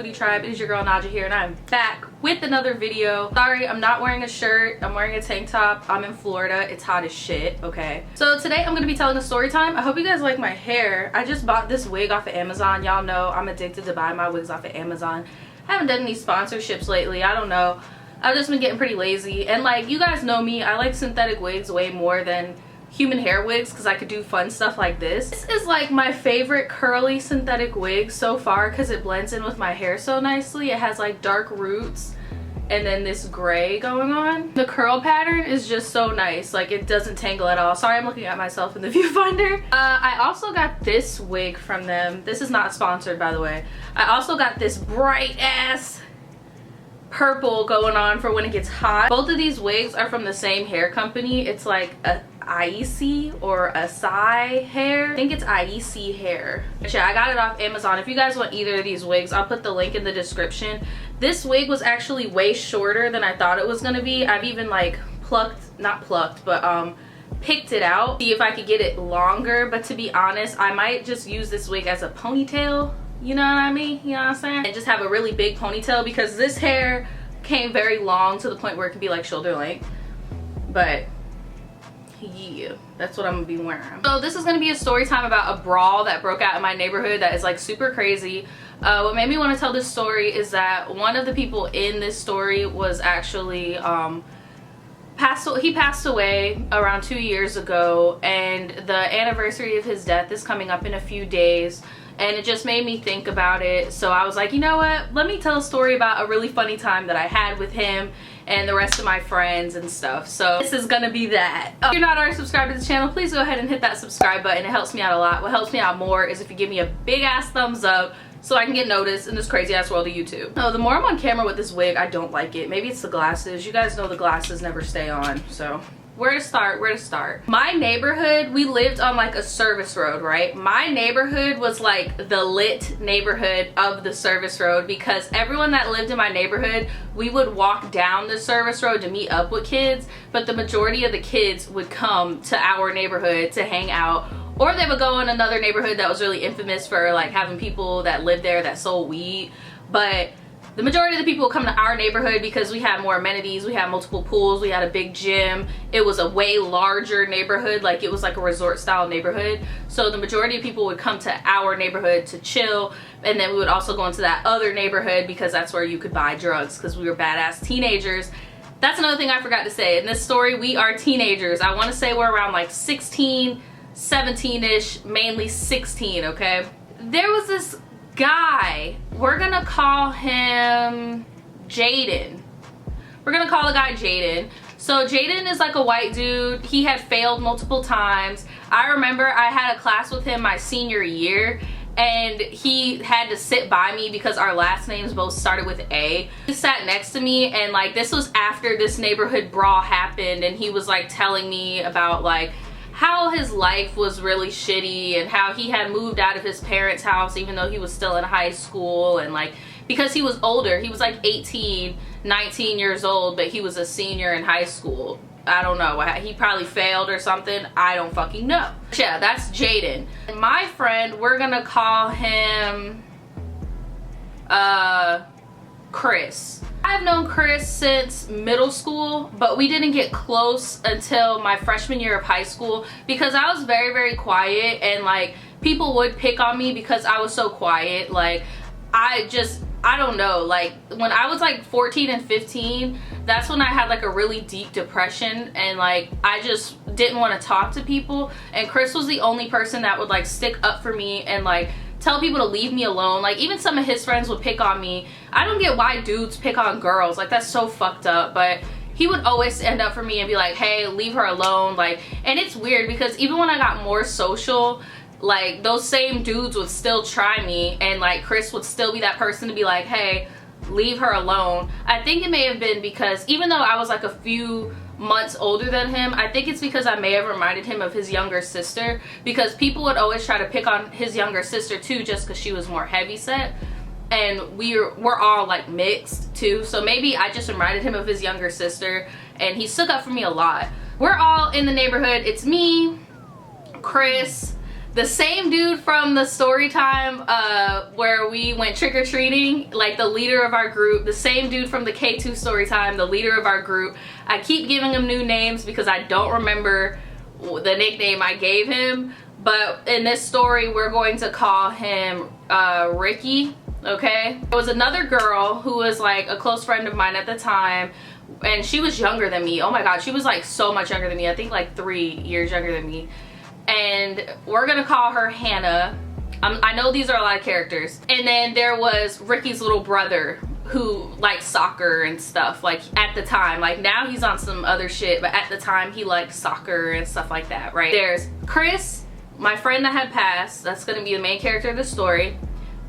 beauty tribe? It is your girl Naja here, and I'm back with another video. Sorry, I'm not wearing a shirt. I'm wearing a tank top. I'm in Florida. It's hot as shit, okay? So today I'm gonna be telling a story time. I hope you guys like my hair. I just bought this wig off of Amazon. Y'all know I'm addicted to buying my wigs off of Amazon. I haven't done any sponsorships lately. I don't know. I've just been getting pretty lazy, and like, you guys know me, I like synthetic wigs way more than human hair wigs because I could do fun stuff like this. This is like my favorite curly synthetic wig so far because it blends in with my hair so nicely. It has like dark roots and then this gray going on. The curl pattern is just so nice, like it doesn't tangle at all. Sorry, I'm looking at myself in the viewfinder. I also got this wig from them. This is not sponsored, by the way. I also got this bright ass purple going on for when it gets hot. Both of these wigs are from the same hair company. It's like a Icy or Asai hair. I think it's Icy hair. Yeah, I got it off Amazon. If you guys want either of these wigs, I'll put the link in the description. This wig was actually way shorter than I thought it was gonna be. I've even like picked it out, see if I could get it longer, but to be honest, I might just use this wig as a ponytail. You know what I mean? You know what I'm saying? And just have a really big ponytail because this hair came very long to the point where it could be like shoulder length. But yeah, that's what I'm gonna be wearing. So this is gonna be a story time about a brawl that broke out in my neighborhood that is like super crazy. What made me want to tell this story is that one of the people in this story was actually he passed away around 2 years ago, and the anniversary of his death is coming up in a few days. And it just made me think about it. So I was like, you know what? Let me tell a story about a really funny time that I had with him and the rest of my friends and stuff. So this is gonna be that. If you're not already subscribed to the channel, please go ahead and hit that subscribe button. It helps me out a lot. What helps me out more is if you give me a big ass thumbs up so I can get noticed in this crazy ass world of YouTube. No, the more I'm on camera with this wig, I don't like it. Maybe it's the glasses. You guys know the glasses never stay on, so. Where to start? My neighborhood, we lived on like a service road, right? My neighborhood was like the lit neighborhood of the service road because everyone that lived in my neighborhood, we would walk down the service road to meet up with kids, but the majority of the kids would come to our neighborhood to hang out, or they would go in another neighborhood that was really infamous for like having people that lived there that sold weed. But the majority of the people come to our neighborhood because we had more amenities. We had multiple pools. We had a big gym. It was a way larger neighborhood. Like it was like a resort style neighborhood. So the majority of people would come to our neighborhood to chill. And then we would also go into that other neighborhood because that's where you could buy drugs because we were badass teenagers. That's another thing I forgot to say. In this story, we are teenagers. I want to say we're around like 16, 17-ish, mainly 16, okay? There was this guy, we're gonna call him Jaden. We're gonna call the guy Jaden. So Jaden is like a white dude. He had failed multiple times. I remember I had a class with him my senior year, and he had to sit by me because our last names both started with A. He sat next to me, and like this was after this neighborhood brawl happened, and he was like telling me about like how his life was really shitty and how he had moved out of his parents' house even though he was still in high school, and like because he was older, he was like 18, 19 years old, but he was a senior in high school. I don't know, he probably failed or something, I don't fucking know. But yeah, that's Jaden. My friend, we're gonna call him Chris. I've known Chris since middle school, but we didn't get close until my freshman year of high school because I was very, very quiet, and like people would pick on me because I was so quiet. Like I don't know, like when I was like 14 and 15, that's when I had like a really deep depression, and like I just didn't want to talk to people, and Chris was the only person that would like stick up for me and like tell people to leave me alone. Like even some of his friends would pick on me. I don't get why dudes pick on girls, like that's so fucked up, but he would always stand up for me and be like, hey, leave her alone. Like, and it's weird because even when I got more social, like those same dudes would still try me, and like Chris would still be that person to be like, hey, leave her alone. I think it may have been because even though I was like a few months older than him, I think it's because I may have reminded him of his younger sister, because people would always try to pick on his younger sister too just because she was more heavyset, and we're all like mixed too, so maybe I just reminded him of his younger sister, and he stuck up for me a lot. We're all in the neighborhood. It's me, Chris, the same dude from the story time where we went trick-or-treating, like the leader of our group, the same dude from the K2 story time, the leader of our group. I keep giving him new names because I don't remember the nickname I gave him, but in this story we're going to call him Ricky. Okay, there was another girl who was like a close friend of mine at the time, and she was younger than me. Oh my god, she was like so much younger than me. I think like 3 years younger than me. And we're gonna call her Hannah. I know these are a lot of characters. And then there was Ricky's little brother who liked soccer and stuff, like at the time. Like now he's on some other shit, but at the time he liked soccer and stuff like that, right? There's Chris, my friend that had passed, that's gonna be the main character of the story.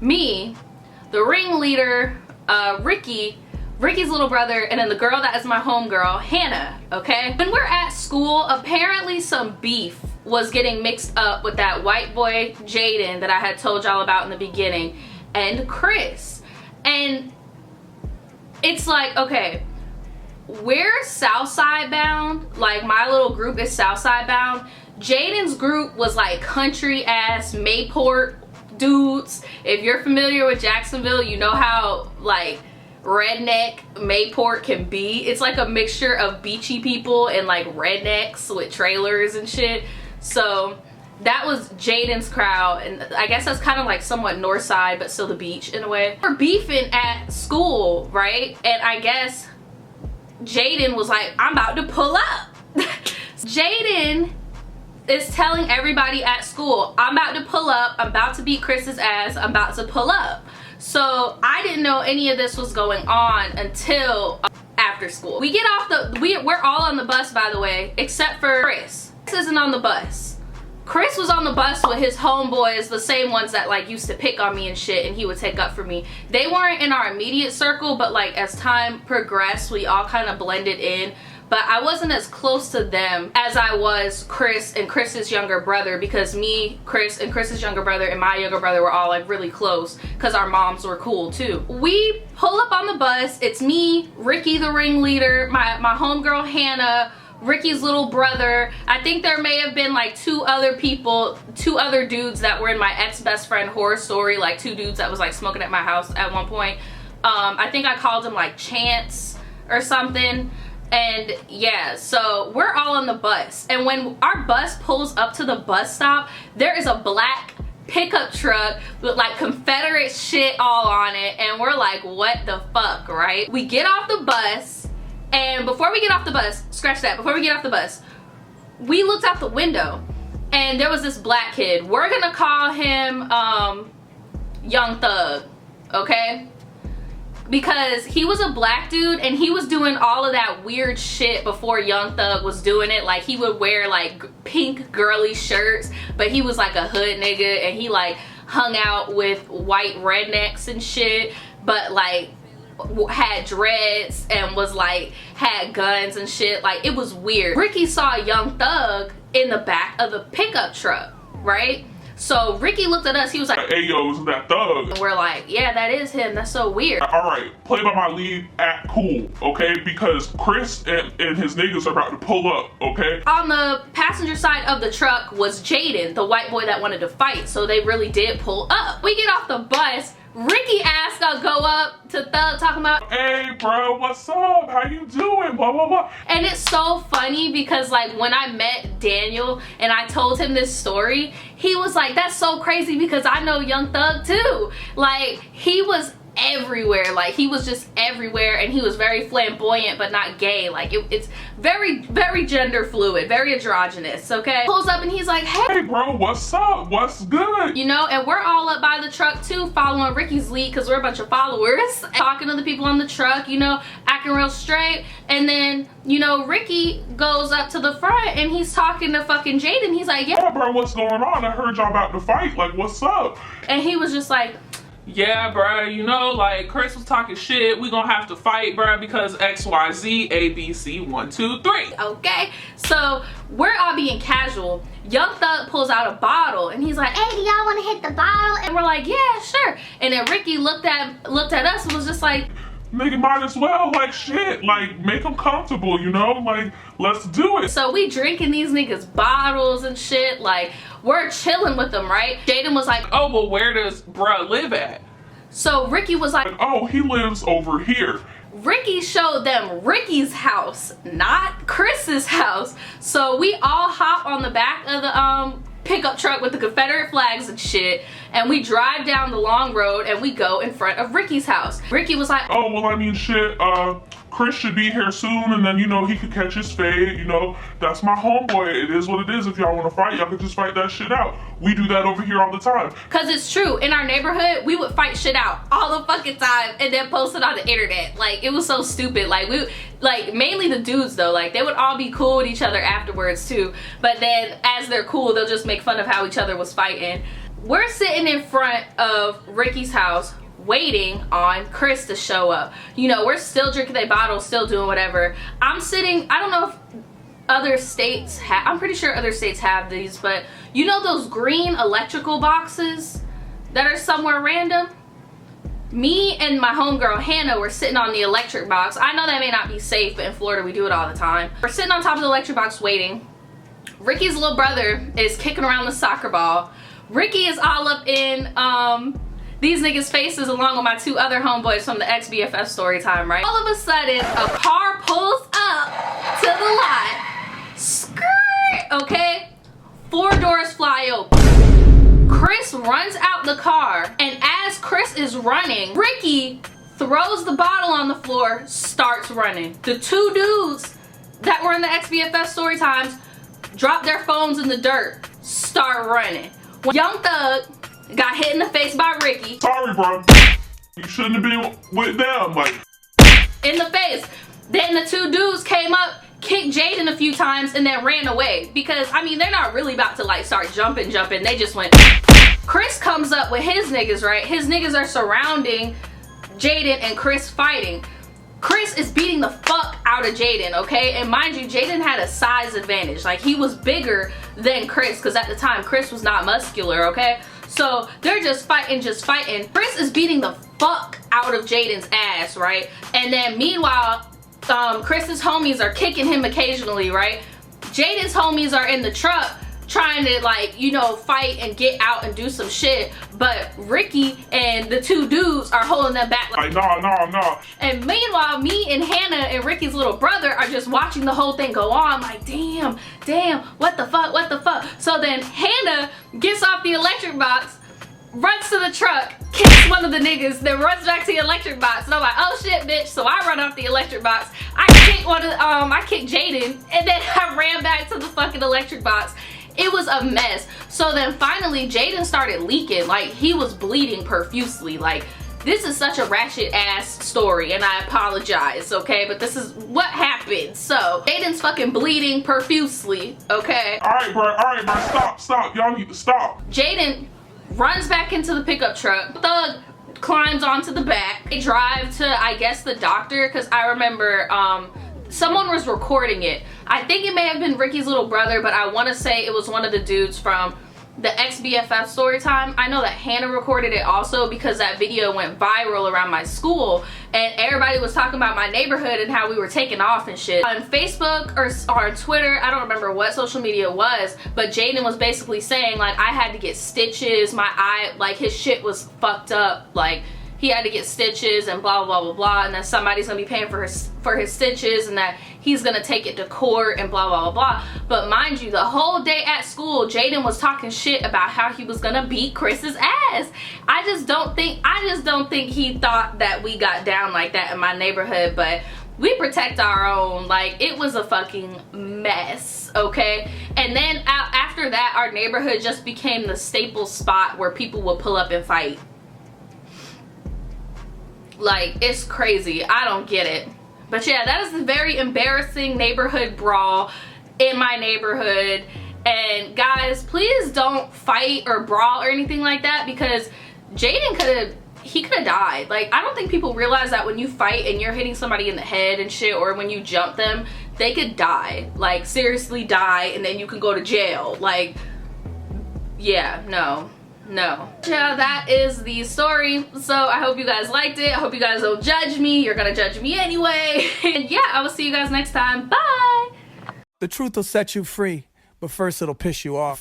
Me, the ringleader, Ricky's little brother, and then the girl that is my homegirl, Hannah, okay? When we're at school, apparently some beef was getting mixed up with that white boy, Jaden, that I had told y'all about in the beginning, and Chris. And it's like, okay, we're Southside bound, like my little group is Southside bound. Jaden's group was like country ass Mayport dudes. If you're familiar with Jacksonville, you know how like redneck Mayport can be. It's like a mixture of beachy people and like rednecks with trailers and shit. So that was Jaden's crowd, and I guess that's kind of like somewhat north side but still the beach in a way. We're beefing at school, right? And I guess Jaden was like, I'm about to pull up. Jaden is telling everybody at school, I'm about to pull up, I'm about to beat Chris's ass, I'm about to pull up. So I didn't know any of this was going on until after school. We get off we're all on the bus, by the way, except for Chris. Chris isn't on the bus. Chris was on the bus with his homeboys, the same ones that like used to pick on me and shit, and he would take up for me. They weren't in our immediate circle, but like as time progressed, we all kind of blended in. But I wasn't as close to them as I was Chris and Chris's younger brother, because me, Chris, and Chris's younger brother and my younger brother were all like really close because our moms were cool too. We pull up on the bus. It's me, Ricky the ringleader, my homegirl Hannah, Ricky's little brother. I think there may have been like two other dudes that were in my ex-best friend horror story, like 2 dudes that was like smoking at my house at one point. I think I called him like Chance or something. And yeah, so we're all on the bus, and when our bus pulls up to the bus stop, there is a black pickup truck with like Confederate shit all on it, and we're like, what the fuck, right? We get off the bus, and before we get off the bus, scratch that, before we get off the bus, we looked out the window and there was this black kid. We're gonna call him Young Thug, okay? Because he was a black dude and he was doing all of that weird shit before Young Thug was doing it. Like he would wear like pink girly shirts, but he was like a hood nigga, and he like hung out with white rednecks and shit, but like had dreads and was like had guns and shit. Like it was weird. Ricky saw Young Thug in the back of the pickup truck, right? So Ricky looked at us, he was like, hey yo, is that Thug? And we're like, yeah, that is him, that's so weird. Alright, play by my lead, act cool, okay? Because Chris and his niggas are about to pull up, okay? On the passenger side of the truck was Jaden, the white boy that wanted to fight, so they really did pull up. We get off the bus, Ricky asked us to go up to Thug, talking about, hey bro, what's up? How you doing? Blah blah blah. And it's so funny because like when I met Daniel and I told him this story, he was like, that's so crazy because I know Young Thug too. Like he was everywhere, like he was just everywhere, and he was very flamboyant but not gay. Like it's very gender fluid, very androgynous, okay? Pulls up and he's like, hey bro, what's up? What's good? You know, and we're all up by the truck too, following Ricky's lead because we're a bunch of followers, talking to the people on the truck, you know, acting real straight. And then, you know, Ricky goes up to the front and he's talking to fucking Jaden. He's like, yeah bro, what's going on? I heard y'all about to fight, like what's up? And he was just like, yeah, bruh, you know, like, Chris was talking shit. We gonna have to fight, bruh, because XYZ, ABC, 1, 2, 3. Okay, so we're all being casual. Young Thug pulls out a bottle and he's like, hey, do y'all want to hit the bottle? And we're like, yeah, sure. And then Ricky looked at us and was just like, nigga, might as well, like, shit, like, make them comfortable, you know, like, let's do it. So we drinking these niggas bottles and shit, like, we're chilling with them, right? Jaden was like, oh, but where does bruh live at? So Ricky was like, oh, he lives over here. Ricky showed them Ricky's house, not Chris's house. So we all hop on the back of the pickup truck with the Confederate flags and shit, and we drive down the long road and we go in front of Ricky's house. Ricky was like, oh, well, I mean, shit, Chris should be here soon, and then, you know, he could catch his fade, you know, that's my homeboy. It is what it is. If y'all want to fight, y'all could just fight that shit out. We do that over here all the time. Cause it's true, in our neighborhood, we would fight shit out all the fucking time and then post it on the internet. Like, it was so stupid. Like, mainly the dudes though, like, they would all be cool with each other afterwards too. But then, as they're cool, they'll just make fun of how each other was fighting. We're sitting in front of Ricky's house, waiting on Chris to show up. You know, we're still drinking their bottles, still doing whatever. I'm sitting, I don't know if other states have, I'm pretty sure other states have these, but you know those green electrical boxes that are somewhere random? Me and my homegirl Hannah were sitting on the electric box. I know that may not be safe, but in Florida we do it all the time. We're sitting on top of the electric box waiting. Ricky's little brother is kicking around the soccer ball. Ricky is all up in these niggas' faces along with my two other homeboys from the ex-BFF story time, right? All of a sudden, a car pulls up to the lot. Skirt, okay? 4 doors fly open. Chris runs out the car, and as Chris is running, Ricky throws the bottle on the floor, starts running. The 2 dudes that were in the ex-BFF story times drop their phones in the dirt, start running. Young Thug got hit in the face by Ricky. Sorry, bro. You shouldn't have been with them, like. In the face. Then the 2 dudes came up, kicked Jaden a few times, and then ran away. Because, I mean, they're not really about to, like, start jumping. They just went. Chris comes up with his niggas, right? His niggas are surrounding Jaden and Chris fighting. Chris is beating the fuck out of Jaden, okay? And mind you, Jaden had a size advantage. Like, he was bigger than Chris, because at the time, Chris was not muscular, okay? So they're just fighting. Chris is beating the fuck out of Jaden's ass, right? And then meanwhile, Chris's homies are kicking him occasionally, right? Jaden's homies are in the truck trying to, like, you know, fight and get out and do some shit. But Ricky and the 2 dudes are holding them back. Like, no. And meanwhile, me and Hannah and Ricky's little brother are just watching the whole thing go on. Like, damn, what the fuck? So then Hannah gets off the electric box, runs to the truck, kicks one of the niggas, then runs back to the electric box. And I'm like, oh shit, bitch. So I run off the electric box. I kicked Jaden, and then I ran back to the fucking electric box. It was a mess. So then finally Jaden started leaking. Like, he was bleeding profusely. Like, this is such a ratchet ass story, and I apologize, okay? But this is what happened. So Jaden's fucking bleeding profusely, okay? Alright, bro, stop. Y'all need to stop. Jaden runs back into the pickup truck. Thug climbs onto the back. They drive to, I guess, the doctor, because I remember someone was recording it. I think it may have been Ricky's little brother, but I want to say it was one of the dudes from the ex-BFF story time. I know that Hannah recorded it also, because that video went viral around my school and everybody was talking about my neighborhood and how we were taking off and shit. On Facebook or on Twitter, I don't remember what social media it was, but Jaden was basically saying, like, I had to get stitches, my eye, like, his shit was fucked up, like, he had to get stitches and blah blah blah blah, and that somebody's gonna be paying for his stitches, and that he's gonna take it to court and blah blah blah blah. But mind you, the whole day at school, Jaden was talking shit about how he was gonna beat Chris's ass. I just don't think he thought that we got down like that in my neighborhood, but we protect our own. Like, it was a fucking mess, okay? And then after that, our neighborhood just became the staple spot where people would pull up and fight. Like, it's crazy. I don't get it. But yeah, that is a very embarrassing neighborhood brawl in my neighborhood. And guys, please don't fight or brawl or anything like that, because Jaden could have died. Like, I don't think people realize that when you fight and you're hitting somebody in the head and shit, or when you jump them, they could die. Like, seriously die, and then you can go to jail. Like, yeah, no. Yeah, that is the story. So I hope you guys liked it. I hope you guys don't judge me. You're gonna judge me anyway. And yeah, I will see you guys next time. Bye. The truth will set you free, but first it'll piss you off.